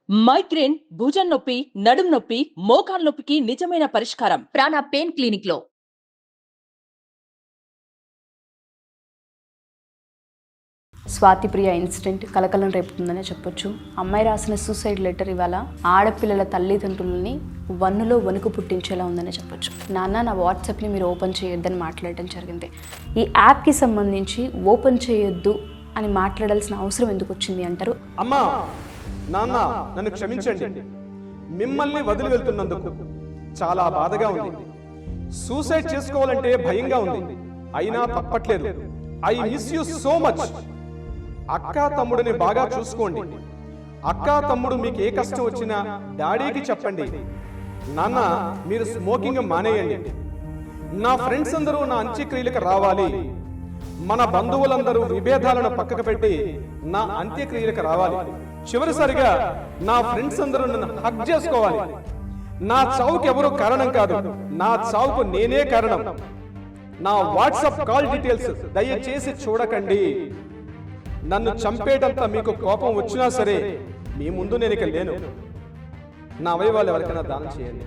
Migraine, భుజం నొప్పి, నడుం నొప్పి, మోకాలు నొప్పికి నిజమైన పరిష్కారం ప్రాణ పెయిన్ క్లినిక్ లో. స్వాతి ప్రియ ఇన్సిడెంట్ కలకలం రేపుతుందనే చెప్పొచ్చు. అమ్మాయి రాసిన సూసైడ్ లెటర్ ఇవాళ ఆడపిల్లల తల్లిదండ్రులని వన్నులో వణుకు పుట్టించేలా ఉందనే చెప్పొచ్చు. నాన్న, నా వాట్సాప్ని మీరు ఓపెన్ చేయొద్దని మాట్లాడటం జరిగింది. ఈ యాప్కి సంబంధించి ఓపెన్ చేయొద్దు అని మాట్లాడాల్సిన అవసరం ఎందుకు వచ్చింది అంటారు? అమ్మా, నాన్న, నన్ను క్షమించండి. మిమ్మల్ని వదిలి వెళ్తున్నందుకు చాలా బాధగా ఉంది. సూసైడ్ చేసుకోవాలంటే భయంగా ఉంది, అయినా తప్పట్లేదు. I miss you so much. అక్క తమ్ముడిని బాగా చూసుకోండి. అక్క తమ్ముడు మీకు ఏ కష్టం వచ్చినా డాడీకి చెప్పండి. నాన్న, మీరు స్మోకింగ్ మానేయండి. నా ఫ్రెండ్స్ అందరూ నా అంత్యక్రియలకు రావాలి. మన బంధువులందరూ విభేదాలను పక్కకు పెట్టి నా అంత్యక్రియలకు రావాలి. చివరిసారిగా నా ఫ్రెండ్స్ అందరూ నన్ను హగ్ చేసుకోవాలి. నా చావుకి ఎవరు కారణం కాదు, నా చావుకు నేనే కారణం. నా వాట్సాప్ కాల్ డీటెయిల్స్ దయచేసి చూడకండి. నన్ను చంపేటంత మీకు కోపం వచ్చినా సరే మీ ముందు నేను ఇక లేను. నా అవయవాలు ఎవరికైనా దానం చేయండి.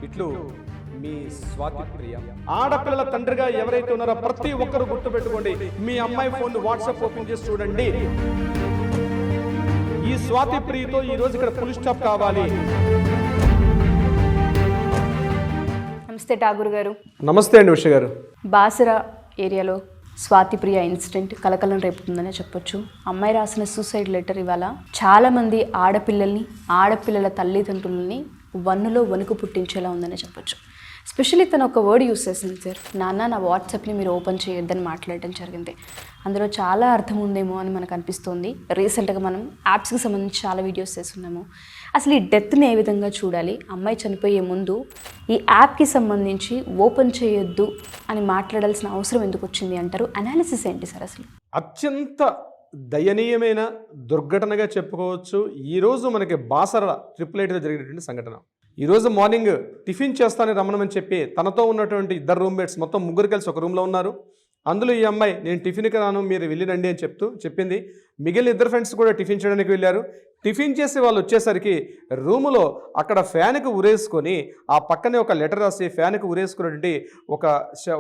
ఇట్లు మీ స్వాతి ప్రియ. ఆడపిల్లల తండ్రిగా ఎవరైతే ఉన్నారో ప్రతి ఒక్కరు గుర్తు పెట్టుకోండి. మీ అమ్మాయి ఫోన్ వాట్సాప్ ఓపెన్ చేసి చూడండి. ఈ స్వాతి ప్రియతో ఈ రోజు ఇక్కడ ఫుల్ స్టాప్ కావాలి. నమస్తే ఠాగూర్ గారు. నమస్తే అండి ఉష గారు. బాసర ఏరియాలో స్వాతి ప్రియ ఇన్సిడెంట్ కలకలం రేపుతుందనే చెప్పొచ్చు. అమ్మాయి రాసిన సూసైడ్ లెటర్ ఇవాళ చాలామంది ఆడపిల్లల తల్లిదండ్రులని వన్నులో వణుకు పుట్టించేలా ఉందనే చెప్పొచ్చు. స్పెషల్లీ తను ఒక వర్డ్ యూస్ చేసింది, సార్, నాన్న, నా వాట్సాప్ని మీరు ఓపెన్ చేయొద్దని మాట్లాడటం జరిగింది. అందులో చాలా అర్థం ఉందేమో అని మనకు అనిపిస్తుంది. రీసెంట్గా మనం యాప్స్కి సంబంధించి చాలా వీడియోస్ చేస్తున్నాము. అసలు ఈ డెత్ని ఏ విధంగా చూడాలి? అమ్మాయి చనిపోయే ముందు ఈ యాప్కి సంబంధించి ఓపెన్ చేయొద్దు అని మాట్లాడాల్సిన అవసరం ఎందుకు వచ్చింది అంటారు? అనాలిసిస్ ఏంటి సార్ అసలు? అత్యంత దయనీయమైన దుర్ఘటనగా చెప్పుకోవచ్చు. ఈరోజు మనకి బాసర 888 జరిగినటువంటి సంఘటన. ఈరోజు మార్నింగ్ టిఫిన్ చేస్తానని రమ్మనమని చెప్పి తనతో ఉన్నటువంటి ఇద్దరు రూమ్మేట్స్, మొత్తం ముగ్గురు కలిసి ఒక రూమ్లో ఉన్నారు. అందులో ఈ అమ్మాయి నేను టిఫిన్కి రాను, మీరు వెళ్ళిరండి అని చెప్పింది. మిగిలిన ఇద్దరు ఫ్రెండ్స్ కూడా టిఫిన్ చేయడానికి వెళ్ళారు. టిఫిన్ చేసి వాళ్ళు వచ్చేసరికి రూములో అక్కడ ఫ్యాన్కి ఉరేసుకొని ఆ పక్కనే ఒక లెటర్ రాసి ఫ్యాన్కి ఉరేసుకున్నటువంటి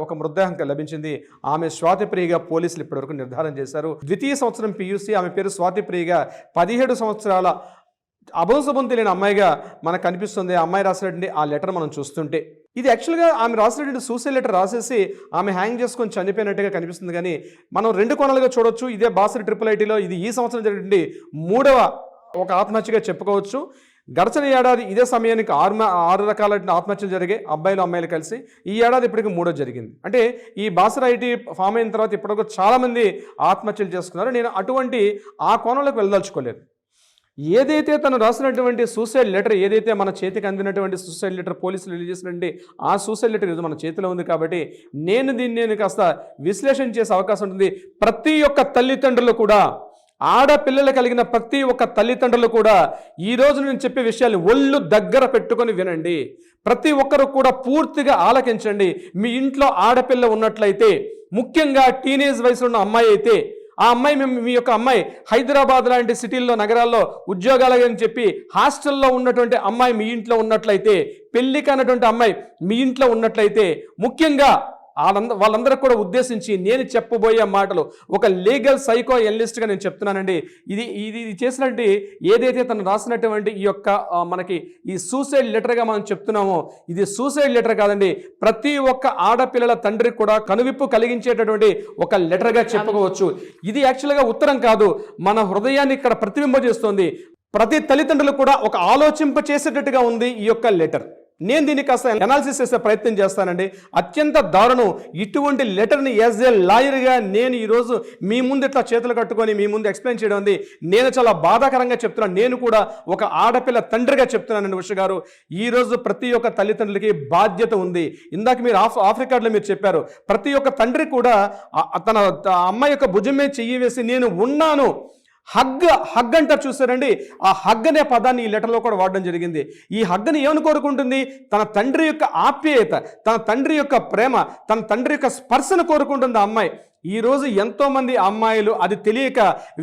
ఒక మృతదేహం లభించింది. ఆమె స్వాతిప్రియగా పోలీసులు ఇప్పటివరకు నిర్ధారణ చేశారు. ద్వితీయ సంవత్సరం PUC. ఆమె పేరు స్వాతిప్రియగా 17 సంవత్సరాల అభోసభం తెలియని అమ్మాయిగా మనకు కనిపిస్తుంది. ఆ అమ్మాయి రాసినటువంటి ఆ లెటర్ మనం చూస్తుంటే ఇది యాక్చువల్గా ఆమె రాసినటువంటి సూసైడ్ లెటర్ రాసేసి ఆమె హ్యాంగ్ చేసుకొని చనిపోయినట్టుగా కనిపిస్తుంది. కానీ మనం రెండు కోణాలుగా చూడొచ్చు. ఇదే బాసర 888లో ఇది ఈ సంవత్సరం జరిగినటువంటి 3వ ఒక ఆత్మహత్యగా చెప్పుకోవచ్చు. గడిచిన ఏడాది ఇదే సమయానికి 6 రకాల ఆత్మహత్యలు జరిగాయి, అబ్బాయిలు అమ్మాయిలు కలిసి. ఈ ఏడాది ఇప్పటికి 3వ జరిగింది. అంటే ఈ బాసర IT ఫామ్ అయిన తర్వాత ఇప్పటికీ చాలామంది ఆత్మహత్యలు చేసుకున్నారు. నేను అటువంటి ఆ కోణంలోకి వెళ్ళదలుచుకోలేదు. ఏదైతే తను రాసినటువంటి సూసైడ్ లెటర్, ఏదైతే మన చేతికి అందినటువంటి సూసైడ్ లెటర్ పోలీసులు రిలీజ్ చేసినటువంటి ఆ సూసైడ్ లెటర్ ఈరోజు మన చేతిలో ఉంది. కాబట్టి దీన్ని కాస్త విశ్లేషణ చేసే అవకాశం ఉంటుంది. ప్రతి ఒక్క తల్లిదండ్రులు కూడా, ఆడపిల్లలు కలిగిన ప్రతి ఒక్క తల్లిదండ్రులు కూడా ఈరోజు నేను చెప్పే విషయాలు ఒళ్ళు దగ్గర పెట్టుకొని వినండి. ప్రతి ఒక్కరు కూడా పూర్తిగా ఆలకించండి. మీ ఇంట్లో ఆడపిల్ల ఉన్నట్లయితే, ముఖ్యంగా టీనేజ్ వయసులో ఉన్న అమ్మాయి అయితే, ఆ అమ్మాయి మీ యొక్క అమ్మాయి హైదరాబాద్ లాంటి సిటీల్లో, నగరాల్లో ఉద్యోగాలని చెప్పి హాస్టల్లో ఉన్నటువంటి అమ్మాయి మీ ఇంట్లో ఉన్నట్లయితే, పెళ్లి కానటువంటి అమ్మాయి మీ ఇంట్లో ఉన్నట్లయితే, ముఖ్యంగా వాళ్ళందరూ కూడా ఉద్దేశించి నేను చెప్పబోయే మాటలు ఒక లీగల్ సైకో ఎనలిస్ట్గా నేను చెప్తున్నానండి. ఇది చేసినట్టు ఏదైతే తను రాసినటువంటి ఈ యొక్క మనకి ఈ సూసైడ్ లెటర్గా మనం చెప్తున్నామో, ఇది సూసైడ్ లెటర్ కాదండి. ప్రతి ఒక్క ఆడపిల్లల తండ్రికి కూడా కనువిప్పు కలిగించేటటువంటి ఒక లెటర్గా చెప్పుకోవచ్చు. ఇది యాక్చువల్గా ఉత్తరం కాదు, మన హృదయాన్ని ఇక్కడ ప్రతిబింబజేస్తుంది. ప్రతి తల్లిదండ్రులు కూడా ఒక ఆలోచింప చేసేటట్టుగా ఉంది ఈ యొక్క లెటర్. నేను దీన్ని కాస్త అనాలిసిస్ చేసే ప్రయత్నం చేస్తానండి. అత్యంత దారుణం. ఇటువంటి లెటర్ని యాజ్ ఏ లాయర్గా నేను ఈరోజు మీ ముందు ఇట్లా చేతులు కట్టుకొని మీ ముందు ఎక్స్ప్లెయిన్ చేయడం ఉంది నేను చాలా బాధాకరంగా చెప్తున్నాను. నేను కూడా ఒక ఆడపిల్ల తండ్రిగా చెప్తున్నానండి ఉష గారు. ఈరోజు ప్రతి ఒక్క తల్లిదండ్రులకి బాధ్యత ఉంది. ఇందాక మీరు ఆఫ్ రికార్డులో మీరు చెప్పారు, ప్రతి ఒక్క తండ్రి కూడా తన అమ్మాయి యొక్క భుజం మీద చెయ్యి వేసి నేను ఉన్నాను, హగ్ అంటారు చూసారండి. ఆ హగ్ అనే పదాన్ని ఈ లెటర్లో కూడా వాడడం జరిగింది. ఈ హగ్ని ఏమని కోరుకుంటుంది? తన తండ్రి యొక్క ఆప్యాయత, తన తండ్రి యొక్క ప్రేమ, తన తండ్రి యొక్క స్పర్శను కోరుకుంటుంది ఆ అమ్మాయి. ఈరోజు ఎంతోమంది అమ్మాయిలు అది తెలియక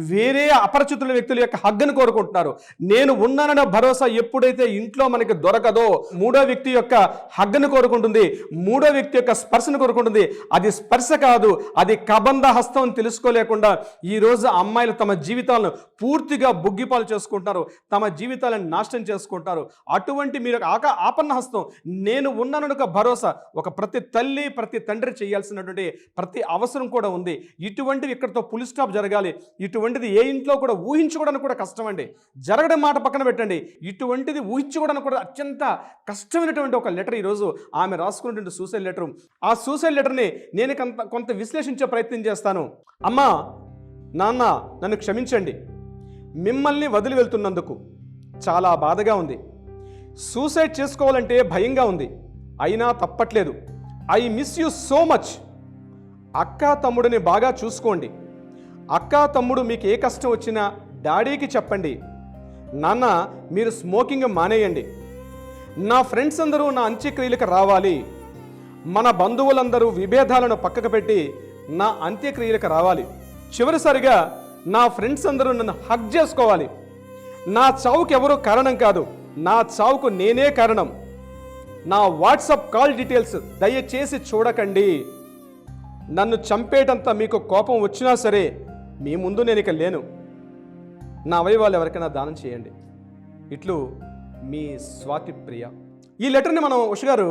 వేరే అపరిచితుల వ్యక్తుల యొక్క హగ్గును కోరుకుంటున్నారు. నేను ఉన్నానన్న భరోసా ఎప్పుడైతే ఇంట్లో మనకి దొరకదో మూడో వ్యక్తి యొక్క హగ్గును కోరుకుంటుంది, మూడో వ్యక్తి యొక్క స్పర్శను కోరుకుంటుంది. అది స్పర్శ కాదు, అది కబంధ హస్తం అని తెలుసుకోలేకుండా ఈరోజు అమ్మాయిలు తమ జీవితాలను పూర్తిగా బుగ్గిపాలు చేసుకుంటున్నారు, తమ జీవితాలను నాశనం చేసుకుంటారు. అటువంటి మీరు ఆపన్న హస్తం, నేను ఉన్నానన్న ఒక భరోసా ఒక ప్రతి తల్లి ప్రతి తండ్రి చేయాల్సినటువంటి ప్రతి అవసరం కూడా ఉంది. ఇటువంటివి ఇక్కడతో ఫుల్ స్టాప్ జరగాలి. ఇటువంటిది ఏ ఇంట్లో కూడా ఊహించుకోవడానికి కూడా కష్టం అండి. జరగడం మాట పక్కన పెట్టండి, ఇటువంటిది ఊహించుకోవడానికి కూడా అత్యంత కష్టమైనటువంటి ఒక లెటర్ ఈరోజు ఆమె రాసుకున్నటువంటి సూసైడ్ లెటర్. ఆ సూసైడ్ లెటర్ని నేను కొంత విశ్లేషించే ప్రయత్నం చేస్తాను. అమ్మా, నాన్న, నన్ను క్షమించండి. మిమ్మల్ని వదిలి వెళ్తున్నందుకు చాలా బాధగా ఉంది. సూసైడ్ చేసుకోవాలంటే భయంగా ఉంది, అయినా తప్పట్లేదు. I miss you so much. అక్కా తమ్ముడిని బాగా చూసుకోండి. అక్కా తమ్ముడు మీకు ఏ కష్టం వచ్చినా డాడీకి చెప్పండి. నాన్న, మీరు స్మోకింగ్ మానేయండి. నా ఫ్రెండ్స్ అందరూ నా అంత్యక్రియలకు రావాలి. మన బంధువులందరూ విభేదాలను పక్కకు పెట్టి నా అంత్యక్రియలకు రావాలి. చివరిసారిగా నా ఫ్రెండ్స్ అందరూ నన్ను హగ్ చేసుకోవాలి. నా చావుకు ఎవరూ కారణం కాదు, నా చావుకు నేనే కారణం. నా వాట్సాప్ కాల్ డీటెయిల్స్ దయచేసి చూడకండి. నన్ను చంపేటంత మీకు కోపం వచ్చినా సరే మీ ముందు నేను ఇక లేను. నా అవయవాలు ఎవరికైనా దానం చేయండి. ఇట్లు మీ స్వాతి ప్రియ. ఈ లెటర్ని మనం ఉష గారు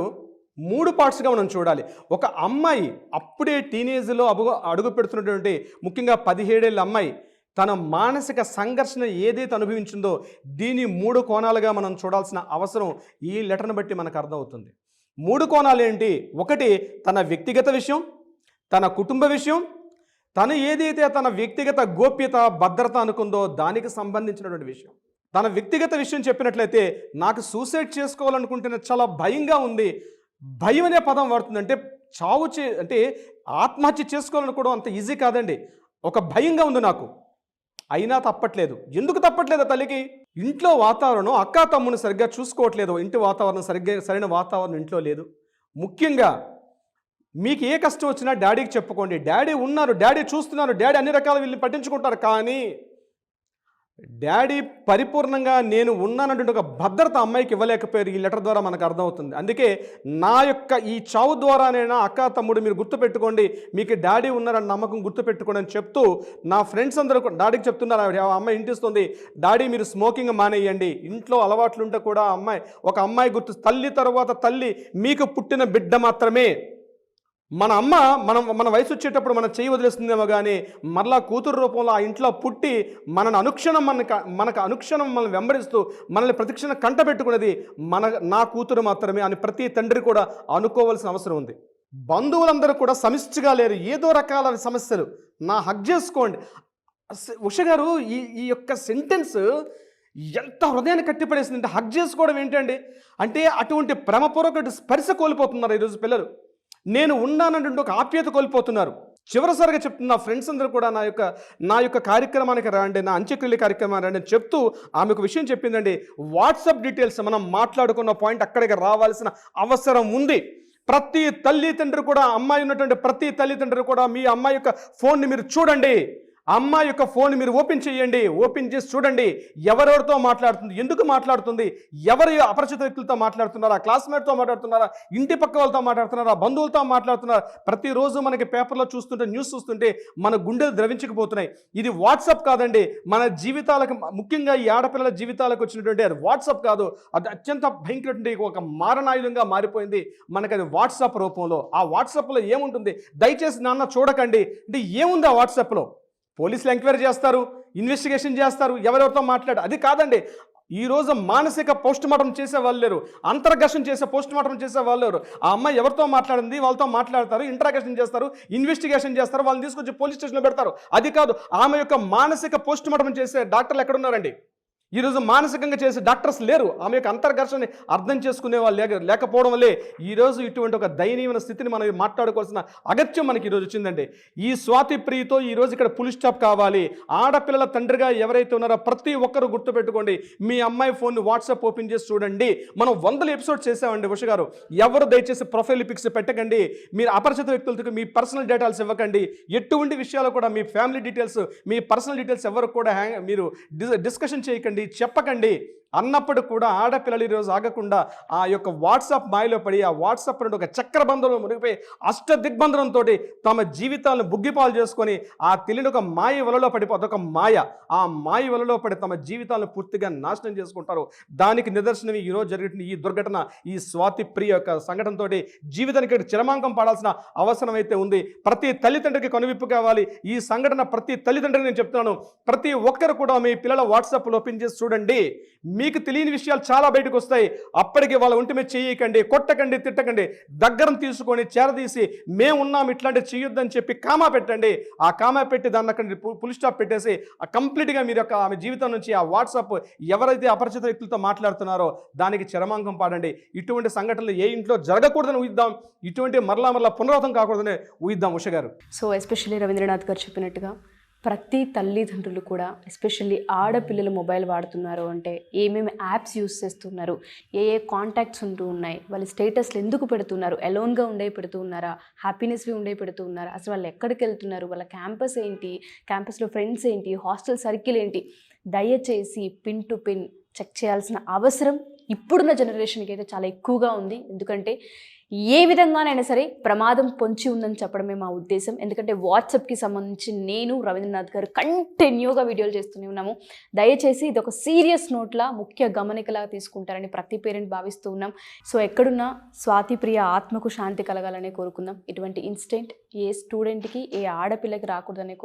3 పార్ట్స్గా మనం చూడాలి. ఒక అమ్మాయి అప్పుడే టీనేజ్లో అడుగు పెడుతున్నటువంటి ముఖ్యంగా 17 ఏళ్ళ అమ్మాయి తన మానసిక సంఘర్షణ ఏదైతే అనుభవించిందో దీని 3 కోణాలుగా మనం చూడాల్సిన అవసరం ఈ లెటర్ని బట్టి మనకు అర్థమవుతుంది. 3 కోణాలు ఏంటి? ఒకటి, తన వ్యక్తిగత విషయం, తన కుటుంబ విషయం, తను ఏదైతే తన వ్యక్తిగత గోప్యత భద్రత అనుకుందో దానికి సంబంధించినటువంటి విషయం. తన వ్యక్తిగత విషయం చెప్పినట్లయితే, నాకు సూసైడ్ చేసుకోవాలనుకుంటున్న చాలా భయంగా ఉంది. భయం అనే పదం వాడుతుంది. అంటే అంటే ఆత్మహత్య చేసుకోవాలనుకోవడం అంత ఈజీ కాదండి. ఒక భయంగా ఉంది నాకు, అయినా తప్పట్లేదు. ఎందుకు తప్పట్లేదు తల్లికి? ఇంట్లో వాతావరణం, అక్కా తమ్ముని సరిగ్గా చూసుకోవట్లేదు. ఇంటి వాతావరణం సరైన వాతావరణం ఇంట్లో లేదు. ముఖ్యంగా మీకు ఏ కష్టం వచ్చినా డాడీకి చెప్పుకోండి. డాడీ ఉన్నారు, డాడీ చూస్తున్నారు, డాడీ అన్ని రకాల వీళ్ళని పట్టించుకుంటారు. కానీ డాడీ పరిపూర్ణంగా నేను ఉన్నానంటే ఒక భద్రత అమ్మాయికి ఇవ్వలేకపోయారు. ఈ లెటర్ ద్వారా మనకు అర్థమవుతుంది. అందుకే నా యొక్క ఈ చావు ద్వారానైనా అక్కా తమ్ముడు మీరు గుర్తుపెట్టుకోండి, మీకు డాడీ ఉన్నారని నమ్మకం గుర్తుపెట్టుకోండి అని చెప్తూ నా ఫ్రెండ్స్ అందరూ డాడీకి చెప్తున్నారు. అమ్మాయి ఇంటిస్తుంది, డాడీ మీరు స్మోకింగ్ మానేయండి. ఇంట్లో అలవాట్లుంటే కూడా ఒక అమ్మాయి గుర్తు, తల్లి తర్వాత తల్లి మీకు పుట్టిన బిడ్డ మాత్రమే. మన అమ్మ మన వయసు వచ్చేటప్పుడు మన చేయి వదిలేస్తుందేమో కానీ మరలా కూతురు రూపంలో ఆ ఇంట్లో పుట్టి మనకు అనుక్షణం మనల్ని వెంబడిస్తూ మనల్ని ప్రతిక్షణం కంటబెట్టుకున్నది నా కూతురు మాత్రమే అని ప్రతి తండ్రి కూడా అనుకోవాల్సిన అవసరం ఉంది. బంధువులందరూ కూడా సమిష్టిగా లేరు, ఏదో రకాల సమస్యలు. నా హగ్ చేసుకోండి. ఉష గారు ఈ యొక్క సెంటెన్స్ ఎంత హృదయాన్ని కట్టిపడేసింది అంటే, హగ్ చేసుకోవడం ఏంటండి అంటే అటువంటి ప్రేమపూర్వక స్పర్శ కోల్పోతున్నారు ఈరోజు పిల్లలు. నేను ఉన్నానంటే ఒక ఆప్యాయత కోల్పోతున్నారు. చివరిసారిగా చెప్తున్న ఫ్రెండ్స్ అందరూ కూడా నా యొక్క కార్యక్రమానికి రండి, నా అంత్యక్రియల కార్యక్రమానికి రండి అని చెప్తూ ఆమె ఒక విషయం చెప్పిందండి. వాట్సాప్ డీటెయిల్స్ మనం మాట్లాడుకున్న పాయింట్ అక్కడికి రావాల్సిన అవసరం ఉంది. ప్రతి తల్లిదండ్రులు కూడా, అమ్మాయి ఉన్నటువంటి ప్రతి తల్లిదండ్రులు కూడా మీ అమ్మాయి యొక్క ఫోన్ని మీరు చూడండి. అమ్మాయి యొక్క ఫోన్ మీరు ఓపెన్ చేయండి. ఓపెన్ చేసి చూడండి ఎవరెవరితో మాట్లాడుతుంది, ఎందుకు మాట్లాడుతుంది, ఎవరి అపరిచిత వ్యక్తులతో మాట్లాడుతున్నారా, క్లాస్మేట్తో మాట్లాడుతున్నారా, ఇంటి పక్క వాళ్ళతో మాట్లాడుతున్నారా, బంధువులతో మాట్లాడుతున్నారా. ప్రతిరోజు మనకి పేపర్లో చూస్తుంటే, న్యూస్ చూస్తుంటే మన గుండెలు ద్రవించకపోతున్నాయి. ఇది వాట్సాప్ కాదండి, మన జీవితాలకు, ముఖ్యంగా ఈ ఆడపిల్లల జీవితాలకు వచ్చినటువంటి అది వాట్సాప్ కాదు, అది అత్యంత భయంకరటువంటి ఒక మారణాయుధంగా మారిపోయింది మనకు అది వాట్సాప్ రూపంలో. ఆ వాట్సాప్లో ఏముంటుంది దయచేసి నాన్న చూడకండి. అంటే ఏముంది ఆ వాట్సాప్లో? పోలీసులు ఎంక్వైరీ చేస్తారు, ఇన్వెస్టిగేషన్ చేస్తారు, ఎవరెవరితో మాట్లాడు, అది కాదండి. ఈరోజు మానసిక పోస్ట్ మార్టం చేసే వాళ్ళు లేరు, అంతర్ఘర్షణ చేసే పోస్ట్ మార్టం చేసే వాళ్ళు లేరు. ఆ అమ్మాయి ఎవరితో మాట్లాడింది వాళ్ళతో మాట్లాడతారు, ఇంట్రాగేషన్ చేస్తారు, ఇన్వెస్టిగేషన్ చేస్తారు, వాళ్ళని తీసుకొచ్చి పోలీస్ స్టేషన్లో పెడతారు. అది కాదు, ఆమె యొక్క మానసిక పోస్ట్ మార్టం చేసే డాక్టర్లు ఎక్కడున్నారండి? ఈరోజు మానసికంగా చేసే డాక్టర్స్ లేరు. ఆమె యొక్క అంతర్ఘర్షణని అర్థం చేసుకునే వాళ్ళు లేకపోవడం వల్లే ఈరోజు ఇటువంటి ఒక దయనీయమైన స్థితిని మనం మాట్లాడుకోవాల్సిన అగత్యం మనకి ఈరోజు వచ్చిందండి. ఈ స్వాతి ప్రియతో ఈరోజు ఇక్కడ ఫుల్ స్టాప్ కావాలి. ఆడపిల్లల తండ్రిగా ఎవరైతే ఉన్నారో ప్రతి ఒక్కరు గుర్తుపెట్టుకోండి. మీ అమ్మాయి ఫోన్ వాట్సాప్ ఓపెన్ చేసి చూడండి. మనం 100 ఎపిసోడ్స్ చేసామండి ఉష గారు. ఎవరు దయచేసి ప్రొఫైల్ పిక్స్ పెట్టకండి. మీరు అపరిచిత వ్యక్తులతో మీ పర్సనల్ డీటెయిల్స్ ఇవ్వకండి. ఎటువంటి విషయాలు కూడా మీ ఫ్యామిలీ డీటెయిల్స్, మీ పర్సనల్ డీటెయిల్స్ ఎవరు కూడా మీరు డిస్కషన్ చేయకండి, చెప్పకండి. అన్నప్పుడు కూడా ఆడపిల్లలు ఈరోజు ఆగకుండా ఆ యొక్క వాట్సాప్ మాయలో పడి ఆ వాట్సాప్ నుండి ఒక చక్రబంధంలో మునిగిపోయి అష్టదిగ్బంధనంతో తమ జీవితాలను బుగ్గిపాలు చేసుకొని ఆ తెలియని ఒక మాయ వలలో పడిపోతుంది. ఒక మాయ, ఆ మాయ వలలో పడి తమ జీవితాలను పూర్తిగా నాశనం చేసుకుంటారు. దానికి నిదర్శనం ఈరోజు జరిగిన ఈ దుర్ఘటన, ఈ స్వాతి ప్రియ యొక్క సంఘటనతో జీవితానికి చిరమాంకం పడాల్సిన అవసరం అయితే ఉంది. ప్రతి తల్లిదండ్రికి కనువిప్పు కావాలి. ఈ సంఘటన ప్రతి తల్లిదండ్రికి నేను చెప్తున్నాను, ప్రతి ఒక్కరు కూడా మీ పిల్లల వాట్సాప్లో ఓపెన్ చేసి చూడండి. మీకు తెలియని విషయాలు చాలా బయటకు వస్తాయి. అప్పటికి వాళ్ళ ఒంటి మీద చేయకండి, కొట్టకండి, తిట్టకండి. దగ్గరను తీసుకొని చేరదీసి మేమున్నాం ఇట్లాంటివి చేయొద్దని చెప్పి కామా పెట్టండి. ఆ కామా పెట్టి దాన్ని అక్కడ ఫుల్ స్టాప్ పెట్టేసి కంప్లీట్గా మీరు యొక్క ఆమె జీవితం నుంచి ఆ వాట్సాప్ ఎవరైతే అపరిచిత వ్యక్తులతో మాట్లాడుతున్నారో దానికి చరమాంకం పాడండి. ఇటువంటి సంఘటనలు ఏ ఇంట్లో జరగకూడదని ఊహిద్దాం. ఇటువంటి మరలా పునరావృతం కాకూడదని ఊహిద్దాం ఉష గారు. సో ఎస్పెషల్లీ రవీంద్రనాథ్ గారు చెప్పినట్టుగా ప్రతి తల్లిదండ్రులు కూడా ఎస్పెషల్లీ ఆడపిల్లలు మొబైల్ వాడుతున్నారు అంటే ఏమేమి యాప్స్ యూస్ చేస్తున్నారు, ఏ కాంటాక్ట్స్ ఉంటూ ఉన్నాయి, వాళ్ళ స్టేటస్లు ఎందుకు పెడుతున్నారు, ఎలోన్గా ఉండే పెడుతూ ఉన్నారా, హ్యాపీనెస్వి ఉండే పెడుతూ ఉన్నారా, అసలు వాళ్ళు ఎక్కడికి వెళ్తున్నారు, వాళ్ళ క్యాంపస్ ఏంటి, క్యాంపస్లో ఫ్రెండ్స్ ఏంటి, హాస్టల్ సర్కిల్ ఏంటి, దయచేసి పిన్ టు పిన్ చెక్ చేయాల్సిన అవసరం ఇప్పుడున్న జనరేషన్కి అయితే చాలా ఎక్కువగా ఉంది. ఎందుకంటే ఏ విధంగానైనా సరే ప్రమాదం పొంచి ఉందని చెప్పడమే మా ఉద్దేశం. ఎందుకంటే వాట్సాప్కి సంబంధించి నేను రవీంద్రనాథ్ గారు కంటిన్యూగా వీడియోలు చేస్తూనే ఉన్నాము. దయచేసి ఇది ఒక సీరియస్ నోట్లా ముఖ్య గమనికలా తీసుకుంటారని ప్రతి పేరెంట్ భావిస్తూ ఉన్నాం. సో ఎక్కడున్నా స్వాతి ప్రియ ఆత్మకు శాంతి కలగాలనే కోరుకుందాం. ఇటువంటి ఇన్సిడెంట్ ఏ స్టూడెంట్కి, ఏ ఆడపిల్లకి రాకూడదనే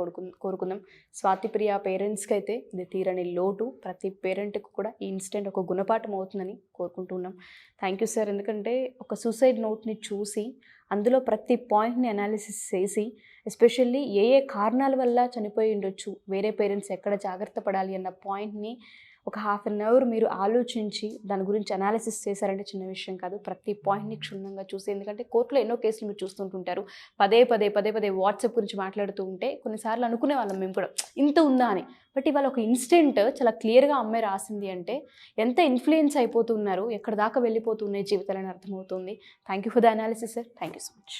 కోరుకుందాం. స్వాతి ప్రియ పేరెంట్స్కి అయితే ఇది తీరని లోటు. ప్రతి పేరెంట్కి కూడా ఈ ఇన్సిడెంట్ ఒక గుణపాఠం అవుతుందని కోరుకుంటున్నాం. Thank you sir. ఎందుకంటే ఒక సూసైడ్ నోట్ని చూసి అందులో ప్రతి పాయింట్ని అనాలిసిస్ చేసి ఎస్పెషల్లీ ఏ కారణాల వల్ల చనిపోయి ఉండొచ్చు, వేరే పేరెంట్స్ ఎక్కడ జాగ్రత్త పడాలి అన్న పాయింట్ని ఒక హాఫ్ అన్ అవర్ మీరు ఆలోచించి దాని గురించి అనాలిసిస్ చేశారంటే చిన్న విషయం కాదు. ప్రతి పాయింట్ని క్షుణ్ణంగా చూసి, ఎందుకంటే కోర్టులో ఎన్నో కేసులు మీరు చూస్తుంటుంటారు. పదే పదే వాట్సాప్ గురించి మాట్లాడుతూ ఉంటే కొన్నిసార్లు అనుకునే వాళ్ళం మేము కూడా ఇంత ఉందా అని. బట్ ఇవాళ ఒక ఇన్సిడెంట్ చాలా క్లియర్గా అమ్మాయి రాసింది అంటే ఎంత ఇన్ఫ్లుయెన్స్ అయిపోతున్నారు, ఎక్కడ దాకా వెళ్ళిపోతున్నాయి జీవితాలని అర్థమవుతుంది. Thank you for the analysis sir. Thank you so much.